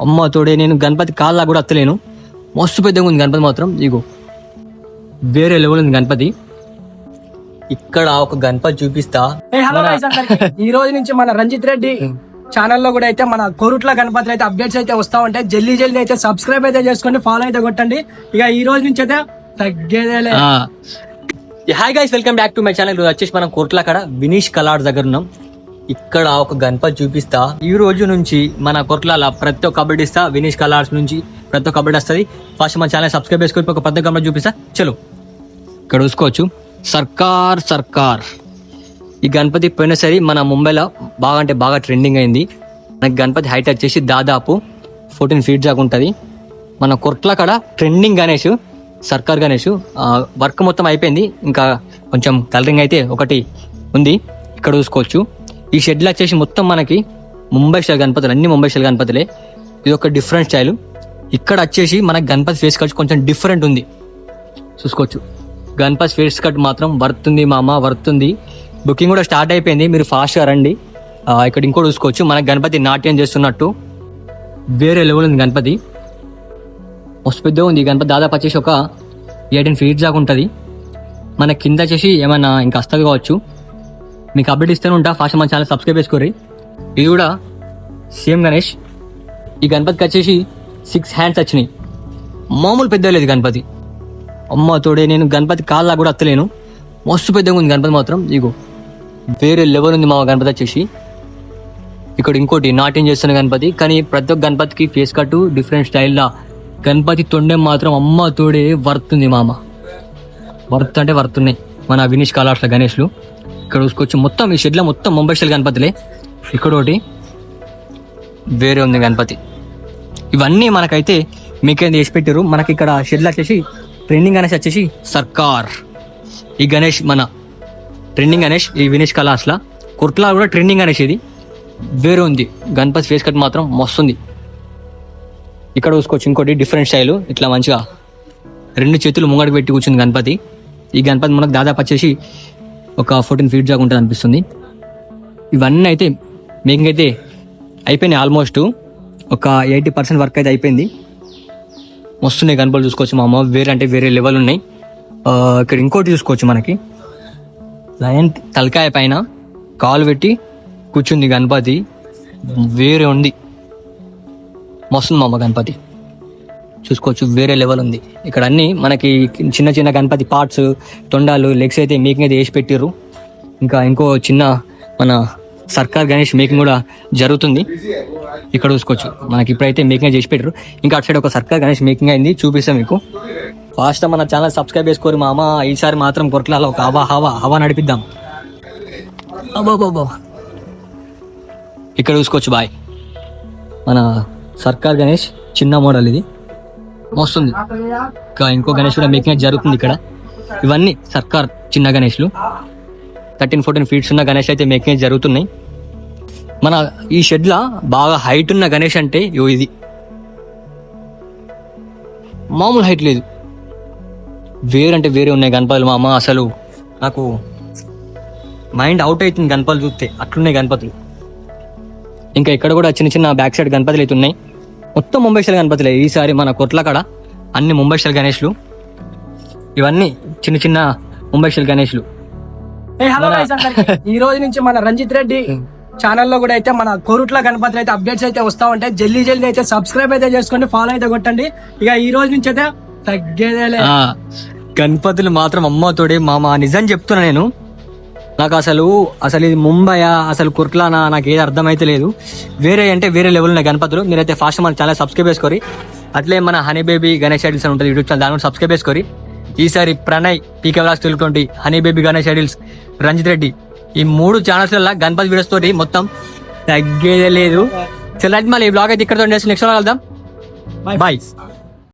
అమ్మ తోడే నేను గణపతి కాళ్ళ కూడా అత్తలేను. మస్తు పెద్దగా ఉంది గణపతి మాత్రం. ఇగో వేరే లెవెల్ ఉంది గణపతి. ఇక్కడ ఒక గణపతి చూపిస్తా. ఈ రోజు నుంచి మన రంజిత్ రెడ్డి ఛానల్లో కూడా అయితే మన కోరుట్ల గణపతులు అయితే అప్డేట్స్ అయితే వస్తా ఉంటాయి. జల్దీ అయితే సబ్స్క్రైబ్ అయితే చేసుకోండి, ఫాలో అయితే కొట్టండి. ఇక ఈ రోజు నుంచి అయితే తగ్గేదేలే. Hi guys, welcome back to my channel. వచ్చేసి మనం కోరుట్ల కాడ వినీష్ కలాడ్ దగ్గర ఉన్నాం. ఇక్కడ ఒక గణపతి చూపిస్తా. ఈ రోజు నుంచి మన కోరుట్ల ప్రతి ఒక్క కబడ్డీ ఇస్తా. వినీష్ కలాడ్స్ నుంచి ప్రతి ఒక్క కబడ్డీ వస్తుంది. ఫస్ట్ మన ఛానల్ సబ్స్క్రైబ్ చేసుకొని ఒక పెద్ద గణపతి చూపిస్తా. చలో ఇక్కడ చూసుకోవచ్చు. సర్కార్ ఈ గణపతి పోయినసరి మన ముంబైలో బాగా అంటే బాగా ట్రెండింగ్ అయింది. మనకి గణపతి హైట్ వచ్చేసి దాదాపు 14 feet దాకా ఉంటుంది. మన కొట్ల కాడ ట్రెండింగ్ గణేష్, సర్కార్ గణేష్ వర్క్ మొత్తం అయిపోయింది. ఇంకా కొంచెం కలరింగ్ అయితే ఒకటి ఉంది. ఇక్కడ చూసుకోవచ్చు. ఈ షెడ్లో వచ్చేసి మొత్తం మనకి ముంబై స్టైల్ గణపతులు, అన్ని ముంబై స్టైల్ గణపతులే. ఇది ఒక డిఫరెంట్ స్టైల్. ఇక్కడ వచ్చేసి మనకి గణపతి ఫేస్ కట్ కొంచెం డిఫరెంట్ ఉంది. చూసుకోవచ్చు. గణపతి ఫేస్ కట్ మాత్రం వర్త్ ఉంది మామ, వర్త్ ఉంది. బుకింగ్ కూడా స్టార్ట్ అయిపోయింది, మీరు ఫాస్ట్గా రండి. ఇక్కడ ఇంకోటి చూసుకోవచ్చు. మనకి గణపతి నాట్యం చేస్తున్నట్టు వేరే లెవెల్ ఉంది గణపతి. మస్తు పెద్దగా ఉంది గణపతి. దాదాపు వచ్చేసి ఒక 18 feet దాకా ఉంటుంది. మన కింద వచ్చేసి ఏమైనా ఇంకా వస్తుంది కావచ్చు. మీకు అప్డేట్ ఇస్తూనే ఉంటా. ఫాస్ట్ మన ఛానల్ సబ్స్క్రైబ్ చేసుకోర్రి. ఇది కూడా సేమ్ గణేష్. ఈ గణపతికి వచ్చేసి 6 hands వచ్చినాయి. మామూలు పెద్ద లేదు గణపతి. అమ్మ తోడే నేను గణపతి కాళ్ళ కూడా అత్తలేను. మస్తు పెద్దగా ఉంది గణపతి మాత్రం. ఇగో వేరే లెవెల్ ఉంది మా గణపతి వచ్చేసి. ఇక్కడ ఇంకోటి నాట్యం చేస్తున్న గణపతి. కానీ ప్రతి ఒక్క గణపతికి ఫేస్ కట్ డిఫరెంట్ స్టైల్లా. గణపతి తొండెం మాత్రం అమ్మ తోడే వర్త్ ఉంది మామ. వర్త్ అంటే వర్త్ ఉన్నాయి మన వినీష్ కలాట్ల గణేష్లు. ఇక్కడ చూసుకోవచ్చు. మొత్తం ఈ షెడ్లో మొత్తం ముంబై స్టైల్ గణపతిలే. ఇక్కడ ఒకటి వేరే ఉంది గణపతి. ఇవన్నీ మనకైతే మీకేం చేసి పెట్టారు. మనకి ఇక్కడ షెడ్లో వచ్చేసి ట్రెండింగ్ గణేష్ వచ్చేసి సర్కార్. ఈ గణేష్ మన ట్రెండింగ్ గణేష్. ఈ వినీష్ కలాస్లా కుర్ట్లా కూడా ట్రెండింగ్ గణేష్. ఇది వేరే ఉంది గణపతి ఫేస్ కట్ మాత్రం మస్తుంది. ఇక్కడ చూసుకోవచ్చు. ఇంకోటి డిఫరెంట్ స్టైల్. ఇట్లా మంచిగా 2 చేతులు ముంగడికి పెట్టి కూర్చుంది గణపతి. ఈ గణపతి మనకు దాదాపు వచ్చేసి ఒక 14 feet దాకా ఉంటుంది అనిపిస్తుంది. ఇవన్నీ అయితే మేకింగ్ అయితే అయిపోయినాయి. ఆల్మోస్ట్ ఒక 80% వర్క్ అయితే అయిపోయింది. వస్తున్నాయి గణపతులు చూసుకోవచ్చు మా అమ్మ. వేరే అంటే వేరే లెవెల్ ఉన్నాయి. ఇక్కడ ఇంకోటి చూసుకోవచ్చు. మనకి లయన్ తలకాయ పైన కాలు పెట్టి కూర్చుంది గణపతి. వేరే ఉంది, మస్తుంది మా అమ్మ గణపతి. చూసుకోవచ్చు. వేరే లెవెల్ ఉంది. ఇక్కడ అన్ని మనకి చిన్న చిన్న గణపతి పార్ట్స్, తొండాలు, లెగ్స్ అయితే మేకింగ్ అయితే వేసి పెట్టిర్రు. ఇంకా ఇంకో చిన్న మన సర్కార్ గణేష్ మేకింగ్ కూడా జరుగుతుంది. ఇక్కడ చూసుకోవచ్చు. మనకి ఇప్పుడైతే మేకింగ్ చేసి పెట్టారు. ఇంకా అటు సైడ్ ఒక సర్కార్ గణేష్ మేకింగ్ అయింది, చూపిస్తాం మీకు. ఫాస్ట్ మన ఛానల్ సబ్స్క్రైబ్ చేసుకోరు మా అమ్మ. ఈసారి మాత్రం కొట్లలో ఒక హవా నడిపిద్దాం. అబ్బో ఇక్కడ చూసుకోవచ్చు. బాయ్ మన సర్కార్ గణేష్ చిన్న మోడల్ ఇది మస్తుంది. ఇంకా ఇంకో గణేష్ కూడా మేకింగ్ జరుగుతుంది ఇక్కడ. ఇవన్నీ సర్కార్ చిన్న గణేష్లు. 13-14 feet ఉన్న గణేష్ అయితే మేకింగ్ జరుగుతున్నాయి. మన ఈ షెడ్లా బాగా హైట్ ఉన్న గణేష్ అంటే ఇది. మామూలు హైట్ లేదు, వేరే అంటే వేరే ఉన్నాయి గణపతులు మా అమ్మ. అసలు నాకు మైండ్ అవుట్ అవుతుంది గణపతులు చూస్తే, అట్లున్నాయి గణపతులు. ఇంకా ఇక్కడ కూడా చిన్న చిన్న బ్యాక్ సైడ్ గణపతులు అయితే ఉన్నాయి. మొత్తం ముంబై స్టైల్ గణపతులే. ఈసారి మన కొట్ల కాడ అన్ని ముంబై స్టైల్ గణేష్లు. ఇవన్నీ చిన్న చిన్న ముంబై స్టైల్ గణేష్లు. ఈ రోజు నుంచి మన రంజిత్ రెడ్డి ఛానల్లో కూడా అయితే మన కోరుట్ల గణపతులు అయితే అప్డేట్స్ అయితే వస్తా ఉంటాయి. జల్దీ అయితే సబ్స్క్రైబ్ అయితే చేసుకోండి, ఫాలో అయితే కొట్టండి. ఇక ఈ రోజు నుంచి అయితే తగ్గేదేలే. గణపతులు మాత్రం అమ్మతోడే మామ. నిజం చెప్తున్నా నేను. నాకు అసలు ఇది ముంబయా అసలు కుర్ట్లానా నాకు ఏది అర్థమైతే లేదు. వేరే అంటే వేరే లెవెల్ ఉన్నాయి గణపతులు. మీరైతే ఫాస్ట్ మన ఛానల్ సబ్స్క్రైబ్ చేసుకోరి. అట్లే మన హనీ బేబీ గణేష్ ఐడిల్స్ అని ఉంటుంది యూట్యూబ్ ఛానల్, దాని సబ్స్క్రైబ్ చేసుకోరి. ఈసారి Pranay, PK vlogs 2020, honey baby Ganesh idols, Ranjith Reddy, ఈ 3 ఛానల్స్లలో గణపతి వీడియోస్ తోటి మొత్తం తగ్గేదే లేదు. చల్ మళ్ళీ ఈ బ్లాగ్ అయితే ఇక్కడ నెక్స్ట్ వెళ్దాం. బాయ్.